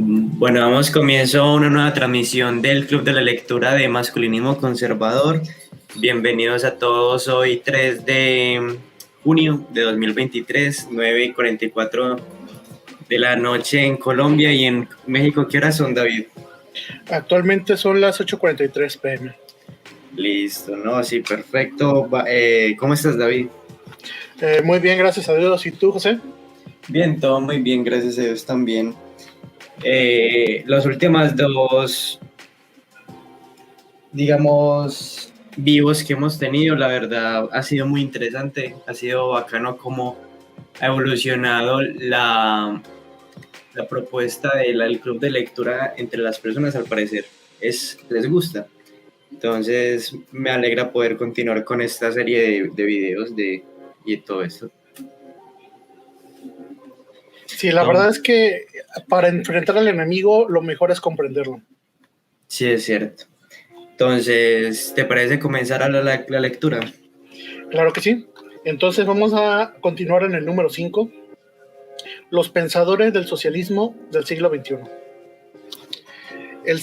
Bueno, damos comienzo a una nueva transmisión del Club de la Lectura de Masculinismo Conservador. Bienvenidos a todos. Hoy 3 de junio de 2023, 9:44 de la noche en Colombia y en México. ¿Qué horas son, David? Actualmente son las 8:43 p.m. Listo, ¿no? Sí, perfecto. ¿Cómo estás, David? Muy bien, gracias a Dios. ¿Y tú, José? Bien, todo muy bien, gracias a Dios también. Las últimas dos, digamos, vivos que hemos tenido, la verdad, ha sido muy interesante, ha sido bacano cómo ha evolucionado la propuesta del club de lectura entre las personas, al parecer, les gusta. Entonces, me alegra poder continuar con esta serie de videos y todo esto. Sí, la verdad es que para enfrentar al enemigo, lo mejor es comprenderlo. Sí, es cierto. Entonces, ¿te parece comenzar a la lectura? Claro que sí. Entonces vamos a continuar en el número 5. Los pensadores del socialismo del siglo XXI. El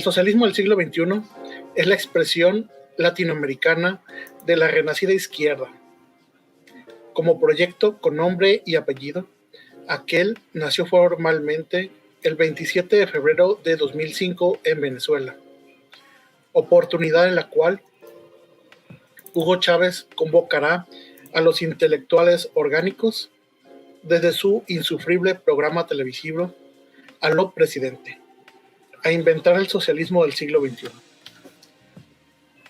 socialismo del siglo XXI es la expresión latinoamericana de la renacida izquierda. Como proyecto con nombre y apellido, aquel nació formalmente el 27 de febrero de 2005 en Venezuela, oportunidad en la cual Hugo Chávez convocará a los intelectuales orgánicos desde su insufrible programa televisivo a lo presidente, a inventar el socialismo del siglo XXI.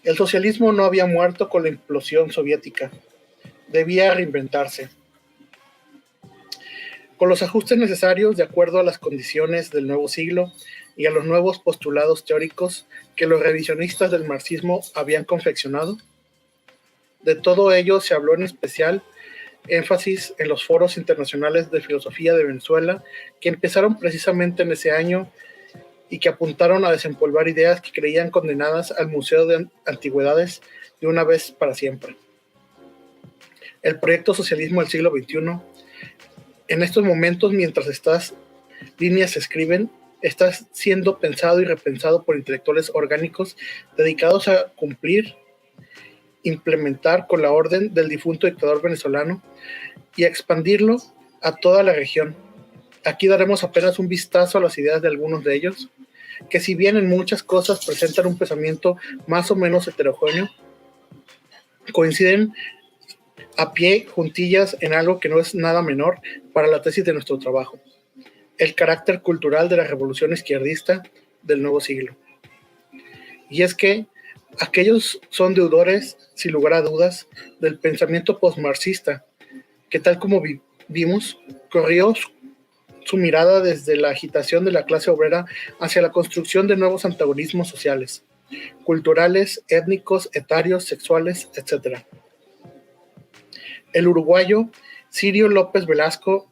El socialismo no había muerto con la implosión soviética, debía reinventarse, con los ajustes necesarios de acuerdo a las condiciones del nuevo siglo y a los nuevos postulados teóricos que los revisionistas del marxismo habían confeccionado. De todo ello se habló en especial énfasis en los foros internacionales de filosofía de Venezuela, que empezaron precisamente en ese año y que apuntaron a desempolvar ideas que creían condenadas al Museo de Antigüedades de una vez para siempre. El proyecto Socialismo del siglo XXI, en estos momentos, mientras estas líneas se escriben, está siendo pensado y repensado por intelectuales orgánicos dedicados a cumplir, implementar con la orden del difunto dictador venezolano y a expandirlo a toda la región. Aquí daremos apenas un vistazo a las ideas de algunos de ellos, que si bien en muchas cosas presentan un pensamiento más o menos heterogéneo, coinciden a pie juntillas en algo que no es nada menor para la tesis de nuestro trabajo: el carácter cultural de la revolución izquierdista del nuevo siglo. Y es que aquellos son deudores, sin lugar a dudas, del pensamiento postmarxista, que tal como vimos, corrió su mirada desde la agitación de la clase obrera hacia la construcción de nuevos antagonismos sociales, culturales, étnicos, etarios, sexuales, etc. El uruguayo Sirio López Velasco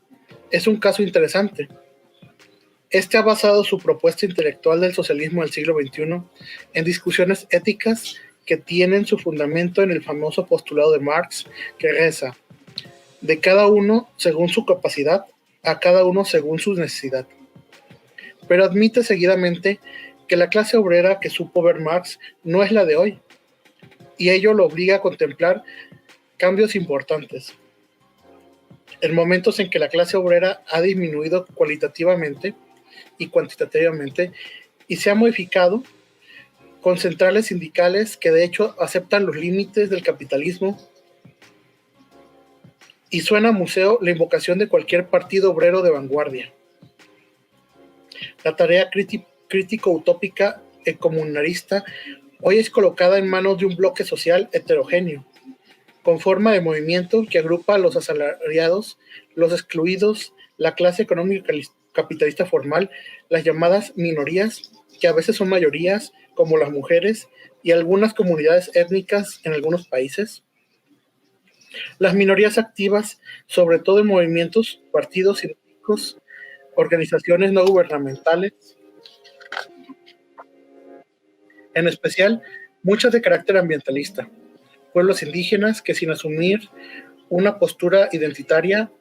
es un caso interesante. Este ha basado su propuesta intelectual del socialismo del siglo XXI en discusiones éticas que tienen su fundamento en el famoso postulado de Marx que reza: de cada uno según su capacidad, a cada uno según su necesidad. Pero admite seguidamente que la clase obrera que supo ver Marx no es la de hoy, y ello lo obliga a contemplar cambios importantes. En momentos en que la clase obrera ha disminuido cualitativamente y cuantitativamente y se ha modificado con centrales sindicales que de hecho aceptan los límites del capitalismo, y suena a museo la invocación de cualquier partido obrero de vanguardia. La tarea crítico-utópica y comunarista hoy es colocada en manos de un bloque social heterogéneo, con forma de movimiento que agrupa a los asalariados, los excluidos, la clase económica capitalista formal, las llamadas minorías, que a veces son mayorías, como las mujeres, y algunas comunidades étnicas en algunos países. Las minorías activas, sobre todo en movimientos, partidos científicos, organizaciones no gubernamentales, en especial muchas de carácter ambientalista, pueblos indígenas que sin asumir una postura identitaria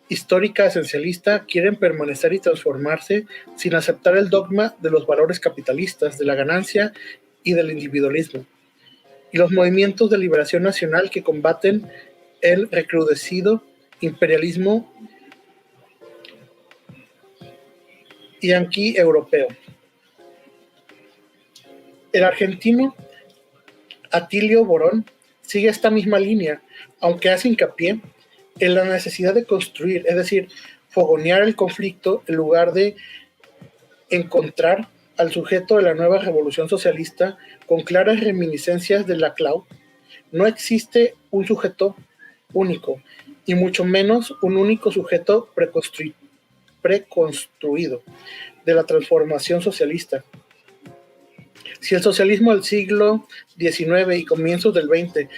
histórica esencialista quieren permanecer y transformarse sin aceptar el dogma de los valores capitalistas, de la ganancia y del individualismo, y los movimientos de liberación nacional que combaten el recrudecido imperialismo yanqui europeo. El argentino Atilio Borón sigue esta misma línea, aunque hace hincapié en la necesidad de construir, es decir, fogonear el conflicto en lugar de encontrar al sujeto de la nueva revolución socialista con claras reminiscencias de Laclau. No existe un sujeto único, y mucho menos un único sujeto preconstruido de la transformación socialista. Si el socialismo del siglo XIX y comienzos del XX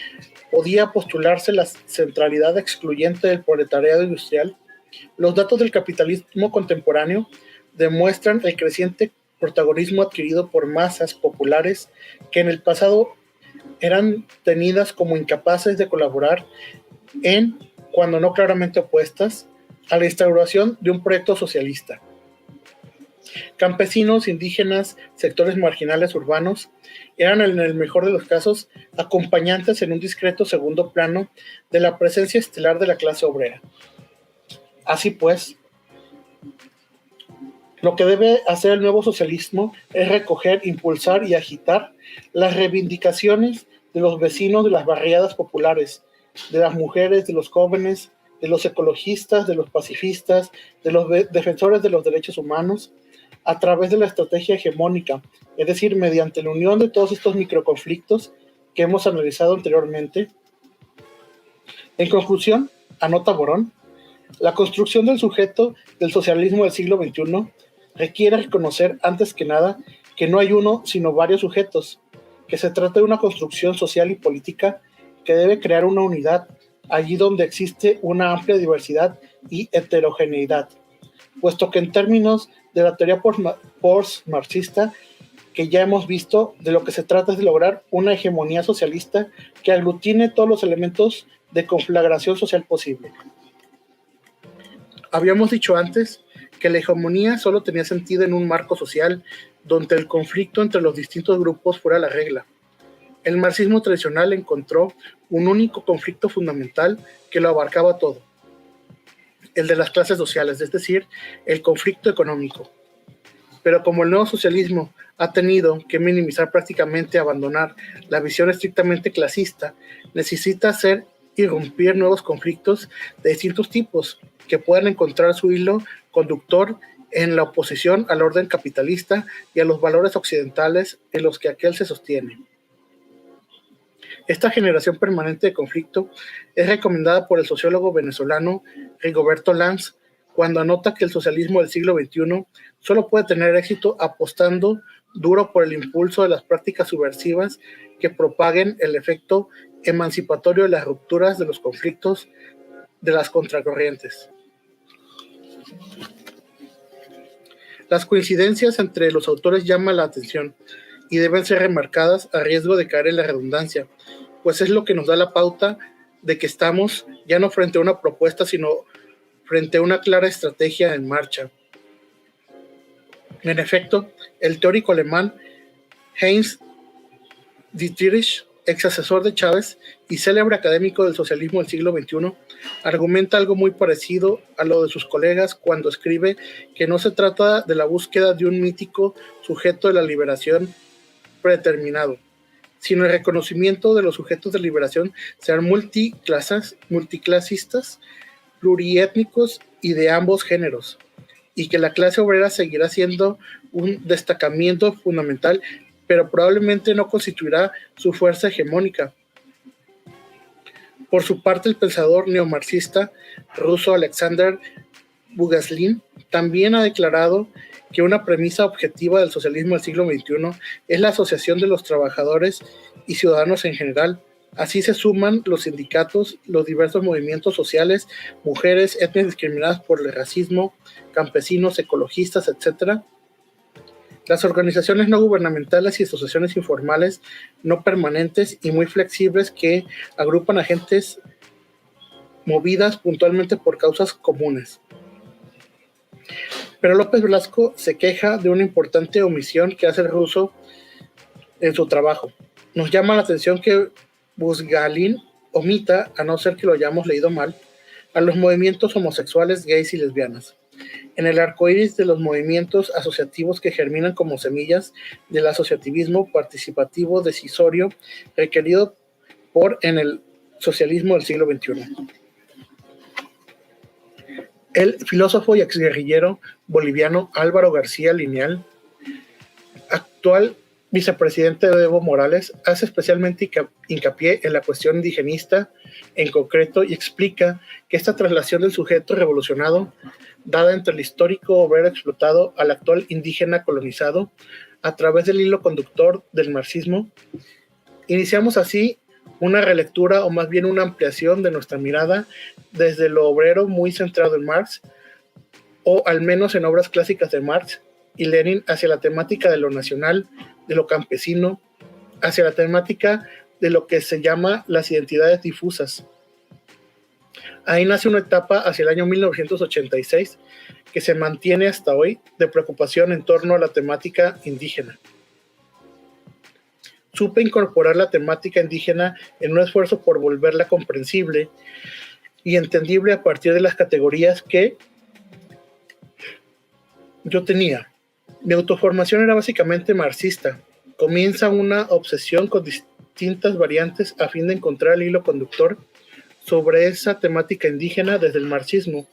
podía postularse la centralidad excluyente del proletariado industrial, los datos del capitalismo contemporáneo demuestran el creciente protagonismo adquirido por masas populares que en el pasado eran tenidas como incapaces de colaborar en, cuando no claramente opuestas, a la instauración de un proyecto socialista. Campesinos, indígenas, sectores marginales urbanos eran en el mejor de los casos acompañantes en un discreto segundo plano de la presencia estelar de la clase obrera. Así pues, lo que debe hacer el nuevo socialismo es recoger, impulsar y agitar las reivindicaciones de los vecinos de las barriadas populares, de las mujeres, de los jóvenes, de los ecologistas, de los pacifistas, de los defensores de los derechos humanos, a través de la estrategia hegemónica, es decir, mediante la unión de todos estos microconflictos que hemos analizado anteriormente. En conclusión, anota Borón, la construcción del sujeto del socialismo del siglo XXI requiere reconocer antes que nada que no hay uno sino varios sujetos, que se trata de una construcción social y política que debe crear una unidad allí donde existe una amplia diversidad y heterogeneidad, puesto que en términos de la teoría post-marxista que ya hemos visto, de lo que se trata es de lograr una hegemonía socialista que aglutine todos los elementos de conflagración social posible. Habíamos dicho antes que la hegemonía solo tenía sentido en un marco social donde el conflicto entre los distintos grupos fuera la regla. El marxismo tradicional encontró un único conflicto fundamental que lo abarcaba todo, el de las clases sociales, es decir, el conflicto económico. Pero como el nuevo socialismo ha tenido que minimizar, prácticamente abandonar la visión estrictamente clasista, necesita hacer irrumpir nuevos conflictos de distintos tipos que puedan encontrar su hilo conductor en la oposición al orden capitalista y a los valores occidentales en los que aquel se sostiene. Esta generación permanente de conflicto es recomendada por el sociólogo venezolano Rigoberto Lanz cuando anota que el socialismo del siglo XXI solo puede tener éxito apostando duro por el impulso de las prácticas subversivas que propaguen el efecto emancipatorio de las rupturas de los conflictos de las contracorrientes. Las coincidencias entre los autores llaman la atención y deben ser remarcadas a riesgo de caer en la redundancia, pues es lo que nos da la pauta de que estamos ya no frente a una propuesta, sino frente a una clara estrategia en marcha. En efecto, el teórico alemán Heinz Dietrich, ex asesor de Chávez y célebre académico del socialismo del siglo XXI, argumenta algo muy parecido a lo de sus colegas cuando escribe que no se trata de la búsqueda de un mítico sujeto de la liberación predeterminado, sino el reconocimiento de los sujetos de liberación sean multiclasistas, pluriétnicos y de ambos géneros, y que la clase obrera seguirá siendo un destacamiento fundamental, pero probablemente no constituirá su fuerza hegemónica. Por su parte, el pensador neomarxista ruso Alexander Bugaslin también ha declarado que una premisa objetiva del socialismo del siglo XXI es la asociación de los trabajadores y ciudadanos en general. Así se suman los sindicatos, los diversos movimientos sociales, mujeres, etnias discriminadas por el racismo, campesinos, ecologistas, etc. Las organizaciones no gubernamentales y asociaciones informales no permanentes y muy flexibles que agrupan agentes movidas puntualmente por causas comunes. Pero López Velasco se queja de una importante omisión que hace el ruso en su trabajo. Nos llama la atención que Buzgalin omita, a no ser que lo hayamos leído mal, a los movimientos homosexuales, gays y lesbianas. En el arcoíris de los movimientos asociativos que germinan como semillas del asociativismo participativo decisorio requerido en el socialismo del siglo XXI. El filósofo y exguerrillero boliviano Álvaro García Lineal, actual vicepresidente de Evo Morales, hace especialmente hincapié en la cuestión indigenista en concreto y explica que esta traslación del sujeto revolucionado, dada entre el histórico obrero explotado al actual indígena colonizado, a través del hilo conductor del marxismo, iniciamos así una relectura o más bien una ampliación de nuestra mirada desde lo obrero muy centrado en Marx, o al menos en obras clásicas de Marx y Lenin, hacia la temática de lo nacional, de lo campesino, hacia la temática de lo que se llama las identidades difusas. Ahí nace una etapa hacia el año 1986 que se mantiene hasta hoy de preocupación en torno a la temática indígena. Supe incorporar la temática indígena en un esfuerzo por volverla comprensible y entendible a partir de las categorías que yo tenía. Mi autoformación era básicamente marxista. Comienza una obsesión con distintas variantes a fin de encontrar el hilo conductor sobre esa temática indígena desde el marxismo,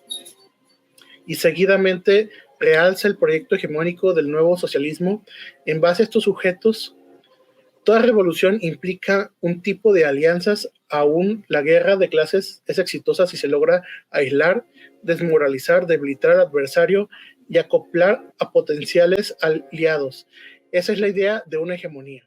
y seguidamente realza el proyecto hegemónico del nuevo socialismo en base a estos sujetos. Toda revolución implica un tipo de alianzas, aún la guerra de clases es exitosa si se logra aislar, desmoralizar, debilitar al adversario y acoplar a potenciales aliados. Esa es la idea de una hegemonía.